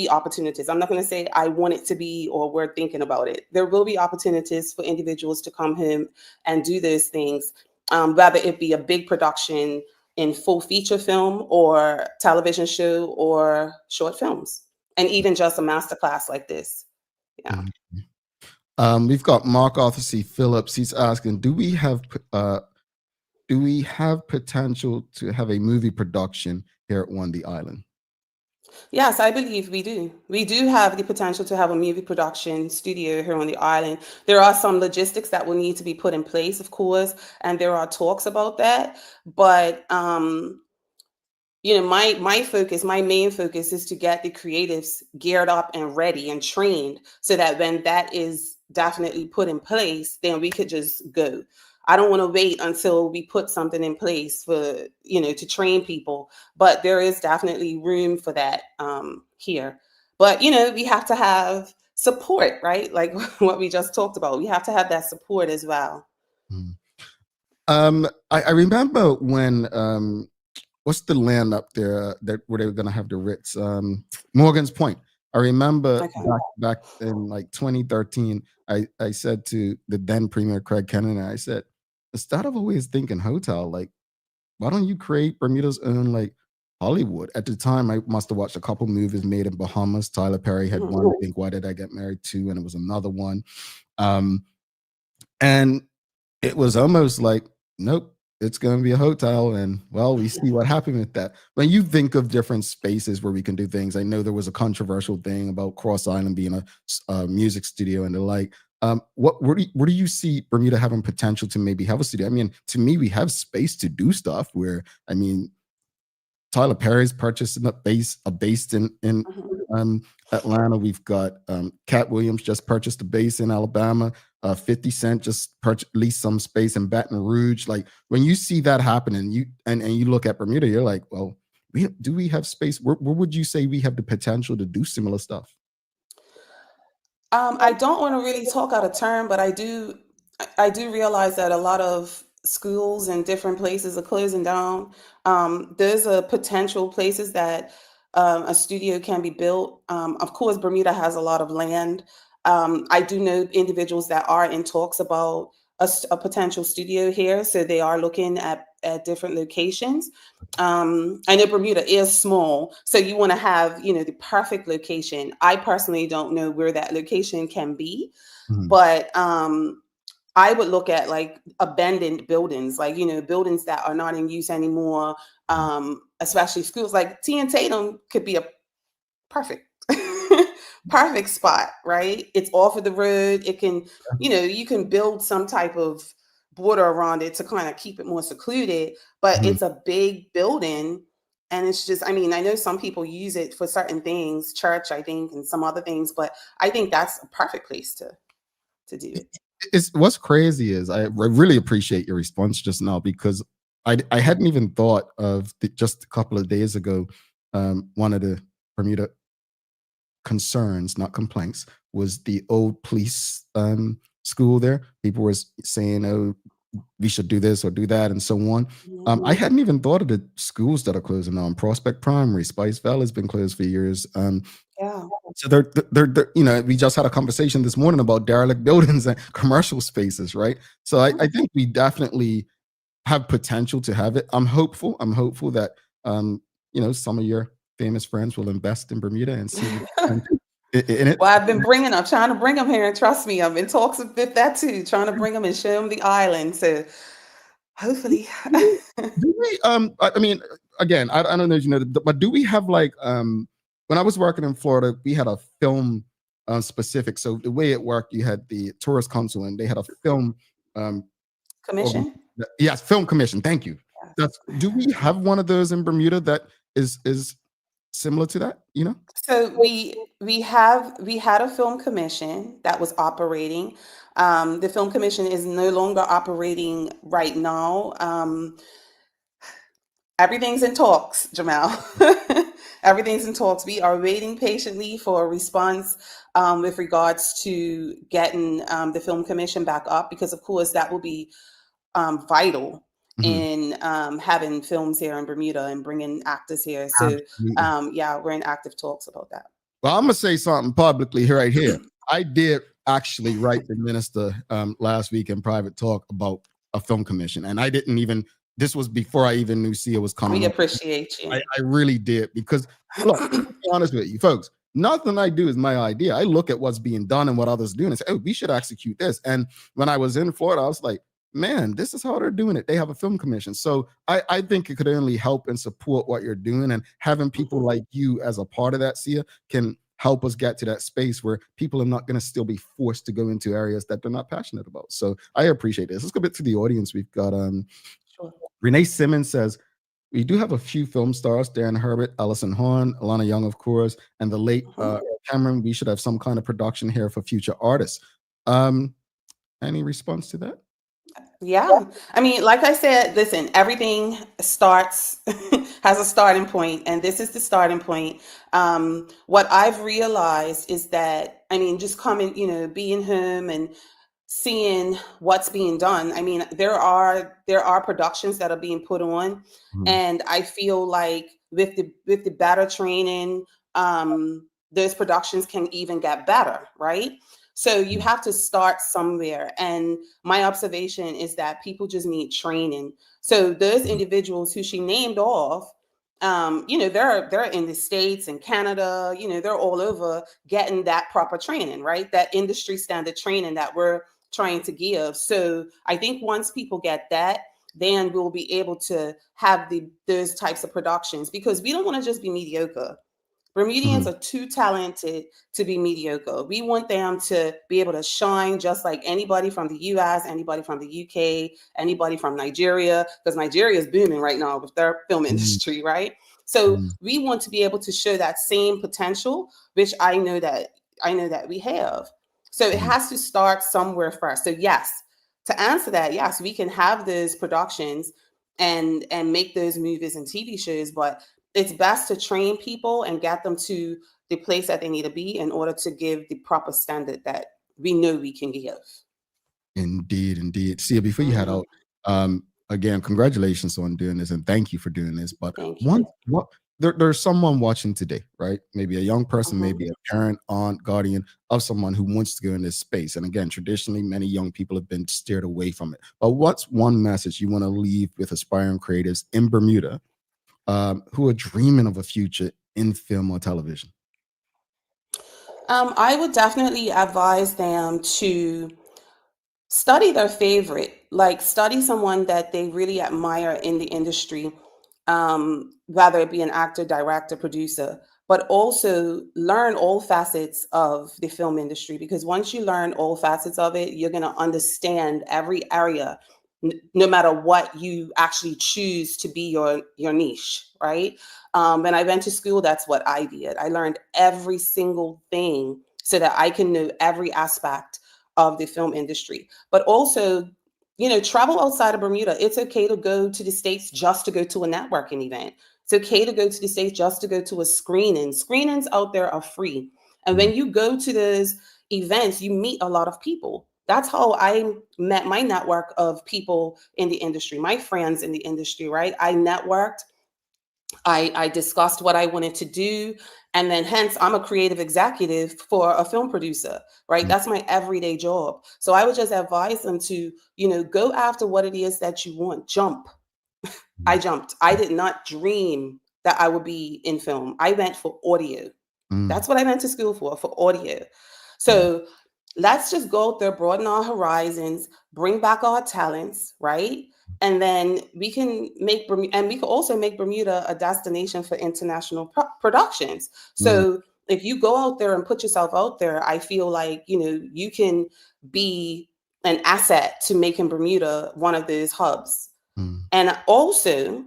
opportunities. I'm not going to say I want it to be or we're thinking about it. There will be opportunities for individuals to come home and do those things, whether it be a big production in full feature film or television show or short films, and even just a masterclass like this. Yeah. We've got Mark Arthur C. Phillips. He's asking, do we have potential to have a movie production here on the island? Yes, I believe we do. We do have the potential to have a movie production studio here on the island. There are some logistics that will need to be put in place, of course, and there are talks about that. But my main focus is to get the creatives geared up and ready and trained so that when that is definitely put in place, then we could just go. I don't want to wait until we put something in place for, to train people, but there is definitely room for that here. But, we have to have support, right? Like what we just talked about. We have to have that support as well. I remember when, what's the land up there where they were going to have the Ritz? Morgan's Point. I remember back in like 2013, I said to the then Premier Craig Kennedy, I said, instead of always thinking hotel, like, why don't you create Bermuda's own like Hollywood? At the time, I must have watched a couple movies made in Bahamas. Tyler Perry had one, I think, Why Did I Get Married To? And it was another one. And it was almost like, nope, it's going to be a hotel, and well, we see what happened with that. When you think of different spaces where we can do things, I know there was a controversial thing about Cross Island being a music studio and the like. Where do you see Bermuda having potential to maybe have a studio? I mean, to me, we have space to do stuff. Where I mean, Tyler Perry's purchasing a base in Atlanta. We've got Cat Williams just purchased a base in Alabama. 50 Cent just leased some space in Baton Rouge. Like when you see that happening, you look at Bermuda, you're like, well, do we have space? Where would you say we have the potential to do similar stuff? I don't want to really talk out of turn, but I do realize that a lot of schools and different places are closing down. There's a potential places that a studio can be built. Of course, Bermuda has a lot of land. I do know individuals that are in talks about a potential studio here, so they are looking at different locations. I know Bermuda is small, so you want to have, the perfect location. I personally don't know where that location can be, but I would look at like abandoned buildings, like, buildings that are not in use anymore, especially schools. Like T and Tatum could be a perfect perfect spot, right? It's off of the road. It can, you can build some type of border around it to kind of keep it more secluded, but it's a big building. And it's just, I mean, I know some people use it for certain things, church, I think, and some other things, but I think that's a perfect place to do it. It's what's crazy is I really appreciate your response just now, because I hadn't even thought of just a couple of days ago. One of the Bermuda concerns, not complaints, was the old police school there. People were saying, oh, we should do this or do that and so on. I hadn't even thought of the schools that are closing down. Prospect Primary, Spice Valley has been closed for years. Yeah. So they're we just had a conversation this morning about derelict buildings and commercial spaces, right? So I think we definitely have potential to have it. I'm hopeful that some of your famous friends will invest in Bermuda and see in it. Well, I'm trying to bring them here, and trust me, I'm in talks with that too, trying to bring them and show them the island. So hopefully. Do we, I mean, again, I don't know if you know, but do we have like, when I was working in Florida, we had a film specific. So the way it worked, you had the Tourist Council and they had a film commission. Yes, film commission. Thank you. Do we have one of those in Bermuda that is similar to that? So we had a film commission that was operating. The film commission is no longer operating right now. Everything's in talks, Jamal. Everything's in talks. We are waiting patiently for a response with regards to getting the film commission back up, because of course that will be vital in having films here in Bermuda and bringing actors here. So we're in active talks about that. Well, I'm gonna say something publicly right here. I did actually write the minister last week in private talk about a film commission, and I didn't even. This was before I even knew Sia was coming. We appreciate you. I really did, because look, to be honest with you, folks, nothing I do is my idea. I look at what's being done and what others do and say, oh, we should execute this. And when I was in Florida, I was like, man, this is how they're doing it. They have a film commission. So I think it could only help and support what you're doing, and having people like you as a part of that, Sia, can help us get to that space where people are not going to still be forced to go into areas that they're not passionate about. So I appreciate this. Let's go back to the audience. We've got Renee Simmons says, we do have a few film stars, Darren Herbert, Allison Horn, Alana Young, of course, and the late Cameron. We should have some kind of production here for future artists. Any response to that? Yeah. I mean, like I said, listen, everything starts, has a starting point, and this is the starting point. What I've realized is that, I mean, just coming, being home and seeing what's being done. I mean, there are productions that are being put on, and I feel like with the better training, those productions can even get better, right? So you have to start somewhere. And my observation is that people just need training. So those individuals who she named off, they're in the States and Canada, they're all over getting that proper training, right? That industry standard training that we're trying to give. So I think once people get that, then we'll be able to have those types of productions, because we don't want to just be mediocre. Bermudians are too talented to be mediocre. We want them to be able to shine just like anybody from the US, anybody from the UK, anybody from Nigeria, because Nigeria is booming right now with their film industry, right? So we want to be able to show that same potential, which I know that we have. So it has to start somewhere first. So yes, to answer that, yes, we can have those productions and make those movies and TV shows, but it's best to train people and get them to the place that they need to be in order to give the proper standard that we know we can give. Indeed. See, before you head out, again, congratulations on doing this, and thank you for doing this. But Thank you. there's someone watching today, right? Maybe a young person, maybe a parent, aunt, guardian of someone who wants to go in this space. And again, traditionally, many young people have been steered away from it. But what's one message you want to leave with aspiring creatives in Bermuda who are dreaming of a future in film or television? I would definitely advise them to study their favorite, like study someone that they really admire in the industry, whether it be an actor, director, producer, but also learn all facets of the film industry, because once you learn all facets of it, you're going to understand every area, no matter what you actually choose to be your niche, right? When I went to school, that's what I did. I learned every single thing so that I can know every aspect of the film industry. But also, travel outside of Bermuda. It's okay to go to the States just to go to a networking event. It's okay to go to the States just to go to a screening. Screenings out there are free. And when you go to those events, you meet a lot of people. That's how I met my network of people in the industry, my friends in the industry, right? I networked. I discussed what I wanted to do. And then hence I'm a creative executive for a film producer, right? That's my everyday job. So I would just advise them to, go after what it is that you want. Jump. I jumped. I did not dream that I would be in film. I went for audio. That's what I went to school for audio. So let's just go out there, broaden our horizons, bring back our talents, right? And then we can make and we can also make Bermuda a destination for international productions. So if you go out there and put yourself out there, I feel like, you can be an asset to making Bermuda one of those hubs. And also,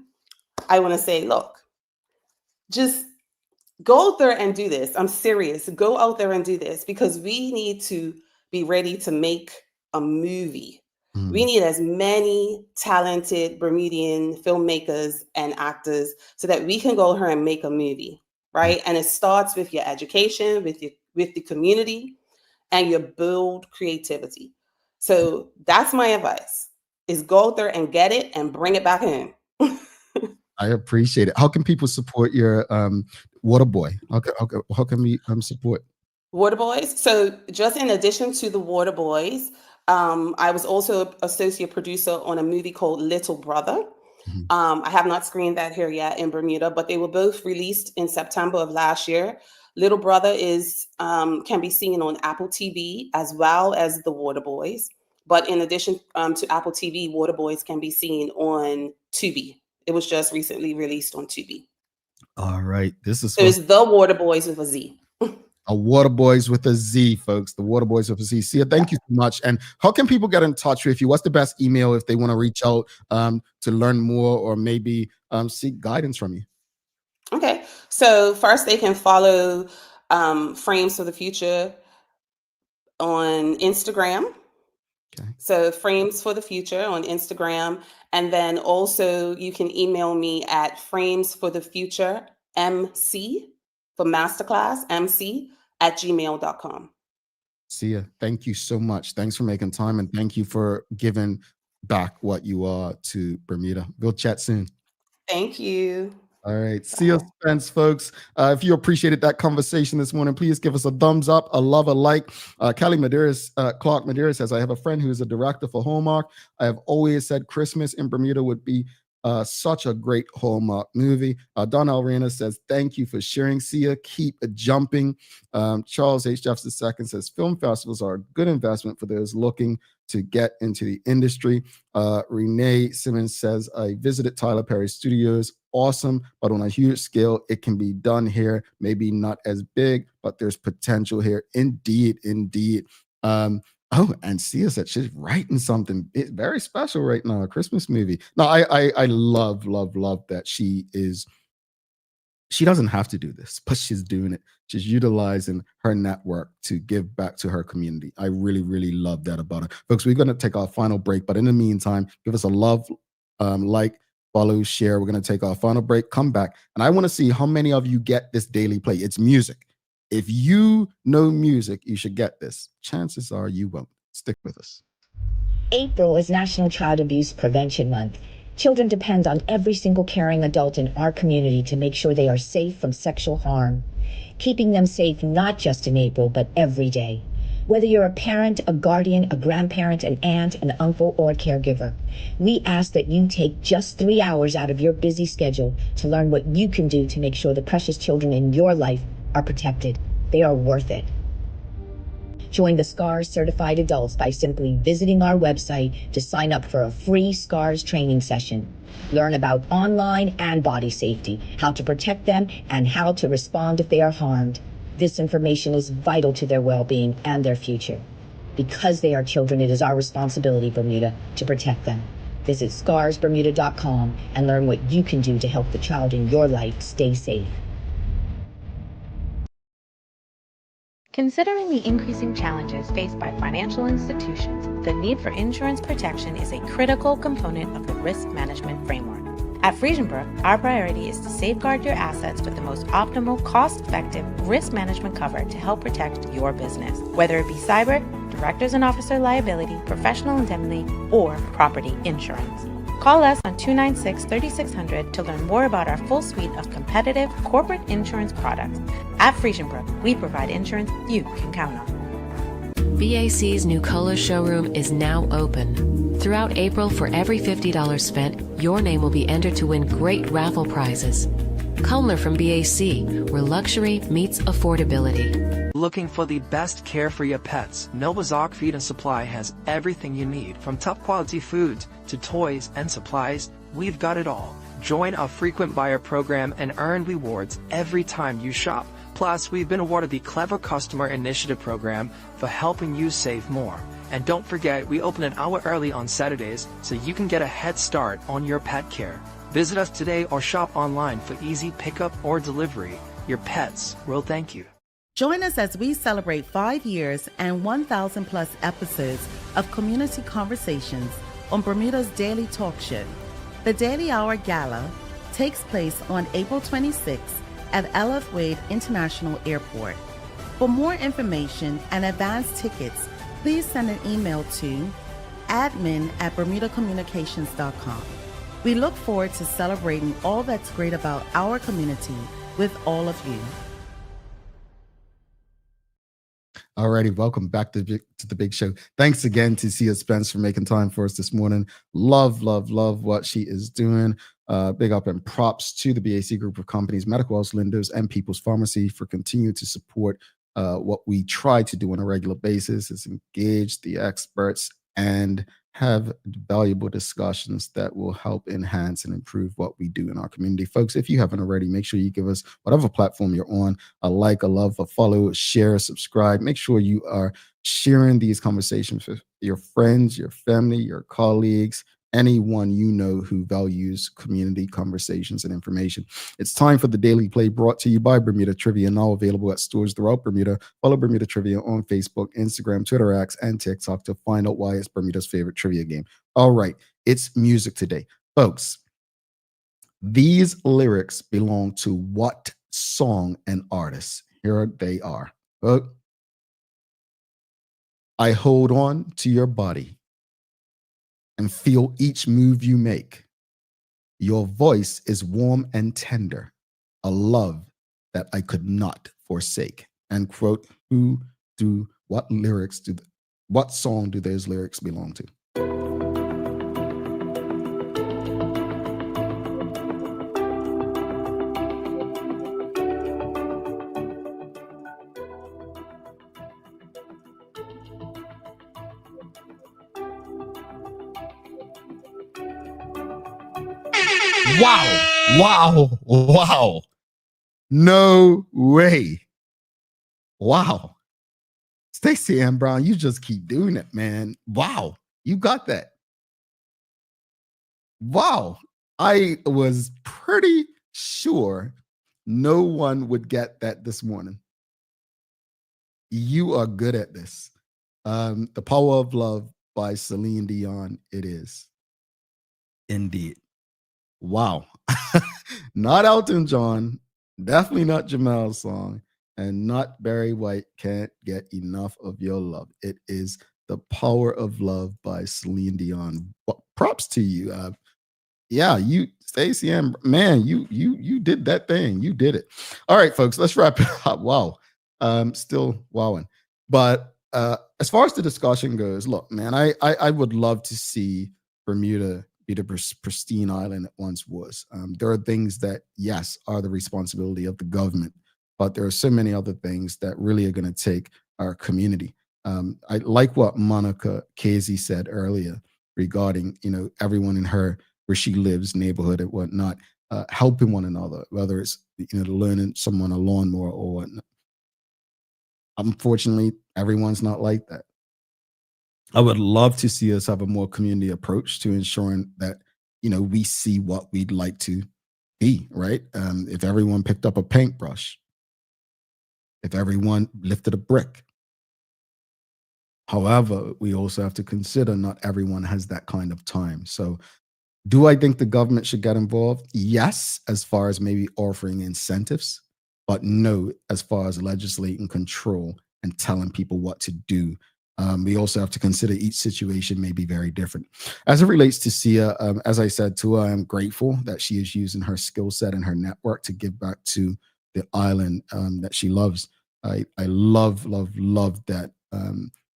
I want to say, look, just go out there and do this. I'm serious. Go out there and do this, because we need to be ready to make a movie. We need as many talented Bermudian filmmakers and actors so that we can go here and make a movie, right? And it starts with your education, with the community, and your bold creativity. So that's my advice: is go out there and get it and bring it back in. I appreciate it. How can people support your Water Boy? How can we support Water Boys? So just in addition to the Water Boys, I was also associate producer on a movie called Little Brother. I have not screened that here yet in Bermuda, but they were both released in September of last year. Little Brother is can be seen on Apple TV as well as the Water Boys. But in addition to Apple TV, Water Boys can be seen on Tubi. It was just recently released on Tubi. All right. This is So it's The Water Boys with a Z. A Water Boys with a Z, folks. The Water Boys with a Z. Sia, thank you so much. And how can people get in touch with you? What's the best email if they want to reach out to learn more or maybe seek guidance from you? Okay. So first they can follow Frames for the Future on Instagram. Okay. So Frames for the Future on Instagram. And then also you can email me at framesforthefuturemc for Masterclass, mc@gmail.com. Sia, thank you so much. Thanks for making time, and thank you for giving back what you are to Bermuda. We'll chat soon. Thank you. All right. Sia Spence, folks. If you appreciated that conversation this morning, please give us a thumbs up, a love, a like. Clark Medeiros says, I have a friend who is a director for Hallmark. I have always said Christmas in Bermuda would be such a great Hallmark movie. Don Alrena says, thank you for sharing, Sia. Keep jumping. Charles H. Jeffs II says, film festivals are a good investment for those looking to get into the industry. Renee Simmons says, I visited Tyler Perry Studios. Awesome, but on a huge scale, it can be done here. Maybe not as big, but there's potential here. Indeed, indeed. Oh, and Sia said she's writing something very special right now, a Christmas movie. No, I love that she doesn't have to do this, but she's doing it. She's utilizing her network to give back to her community. I really, really love that about her. Folks, we're going to take our final break, but in the meantime, give us a love, like, follow, share. We're going to take our final break, come back, and I want to see how many of you get this daily play. It's music. If you know music, you should get this. Chances are you won't. Stick with us. April is National Child Abuse Prevention Month. Children depend on every single caring adult in our community to make sure they are safe from sexual harm. Keeping them safe not just in April, but every day. Whether you're a parent, a guardian, a grandparent, an aunt, an uncle, or a caregiver, we ask that you take just 3 hours out of your busy schedule to learn what you can do to make sure the precious children in your life are protected. They are worth it. Join the SCARS certified adults by simply visiting our website to sign up for a free SCARS training session. Learn about online and body safety, how to protect them, and how to respond if they are harmed. This information is vital to their well-being and their future. Because they are children, it is our responsibility, Bermuda, to protect them. Visit scarsbermuda.com and learn what you can do to help the child in your life stay safe. Considering the increasing challenges faced by financial institutions, the need for insurance protection is a critical component of the risk management framework. At Friesenbrook, our priority is to safeguard your assets with the most optimal, cost-effective risk management cover to help protect your business, whether it be cyber, directors and officer liability, professional indemnity, or property insurance. Call us on 296-3600 to learn more about our full suite of competitive corporate insurance products. At Friesenbrook, we provide insurance you can count on. BAC's new Cola showroom is now open. Throughout April, for every $50 spent, your name will be entered to win great raffle prizes. Come learn from BAC, where luxury meets affordability. Looking for the best care for your pets? Novazok Feed and Supply has everything you need, from top quality foods to toys and supplies. We've got it all. Join our frequent buyer program and earn rewards every time you shop. Plus, we've been awarded the Clever Customer Initiative program for helping you save more. And don't forget, we open an hour early on Saturdays so you can get a head start on your pet care. Visit us today or shop online for easy pickup or delivery. Your pets will thank you. Join us as we celebrate 5 years and 1,000 plus episodes of community conversations on Bermuda's daily talk show. The Daily Hour Gala takes place on April 26th at LF Wade International Airport. For more information and advance tickets, please send an email to admin@bermudacommunications.com. We look forward to celebrating all that's great about our community with all of you. Alrighty, welcome back to the big show. Thanks again to Sia Spence for making time for us this morning. Love what she is doing. Big up and props to the BAC group of companies, Medical House Lenders, and People's Pharmacy for continuing to support what we try to do on a regular basis, is engage the experts and have valuable discussions that will help enhance and improve what we do in our community. Folks, if you haven't already, make sure you give us, whatever platform you're on, a like, a love, a follow, share, subscribe. Make sure you are sharing these conversations with your friends, your family, your colleagues, anyone you know who values community conversations and information. It's time for the Daily Play, brought to you by Bermuda Trivia, now available at stores throughout Bermuda. Follow Bermuda Trivia on Facebook, Instagram, Twitter, X, and TikTok to find out why it's Bermuda's favorite trivia game. All right, it's music today. Folks, these lyrics belong to what song and artist? Here they are. I hold on to your body and feel each move you make. Your voice is warm and tender, a love that I could not forsake. And quote, what song do those lyrics belong to? Wow. No way. Wow. Stacey Ann Brown, you just keep doing it, man. Wow. You got that. Wow. I was pretty sure no one would get that this morning. You are good at this. The Power of Love by Celine Dion. It is. Indeed. Wow. Not Elton John, definitely not Jamel's song, and not Barry White, Can't Get Enough of Your Love. It is The Power of Love by Celine Dion. Props to you. Yeah, you, Stacey Ann, man, you did that thing. You did it. All right, folks, let's wrap it up. Wow. Still wowing. But as far as the discussion goes, look, man, I would love to see Bermuda be the pristine island it once was. There are things that, yes, are the responsibility of the government, but there are so many other things that really are going to take our community. I like what Monica Casey said earlier regarding, everyone in her where she lives, neighborhood and whatnot, helping one another, whether it's, learning someone a lawnmower or whatnot. Unfortunately, everyone's not like that. I would love to see us have a more community approach to ensuring that, we see what we'd like to be, right? If everyone picked up a paintbrush, if everyone lifted a brick. However, we also have to consider not everyone has that kind of time. So do I think the government should get involved? Yes, as far as maybe offering incentives, but no, as far as legislating control and telling people what to do. We also have to consider each situation may be very different. As it relates to Sia, as I said to her, I'm grateful that she is using her skill set and her network to give back to the island that she loves. I love that.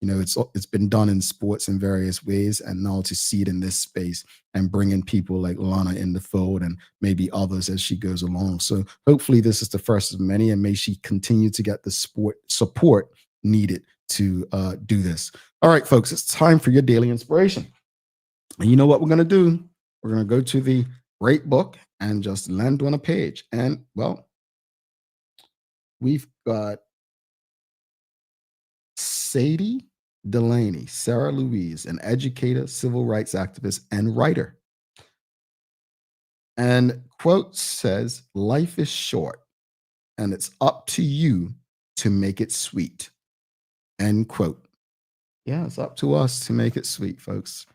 It's been done in sports in various ways, and now to see it in this space and bringing people like Lana in the fold and maybe others as she goes along. So hopefully this is the first of many, and may she continue to get the support needed to do this. All right, folks, it's time for your daily inspiration. And you know what we're going to do? We're going to go to the great book and just land on a page. And, well, we've got Sadie Delaney, Sarah Louise, an educator, civil rights activist, and writer. And quote says, "Life is short, and it's up to you to make it sweet." End quote. Yeah, it's up to us to make it sweet, folks.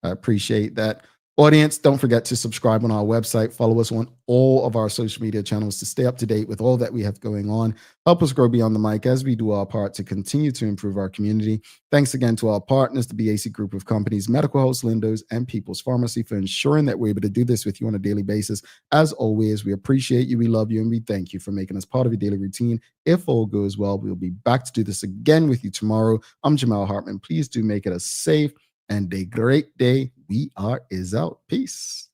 I appreciate that. Audience, don't forget to subscribe on our website. Follow us on all of our social media channels to stay up to date with all that we have going on. Help us grow beyond the mic as we do our part to continue to improve our community. Thanks again to our partners, the BAC Group of Companies, Medical House Lindos, and People's Pharmacy for ensuring that we're able to do this with you on a daily basis. As always, we appreciate you, we love you, and we thank you for making us part of your daily routine. If all goes well, we'll be back to do this again with you tomorrow. I'm Jamal Hartman. Please do make it a safe and a great day. We are is out. Peace.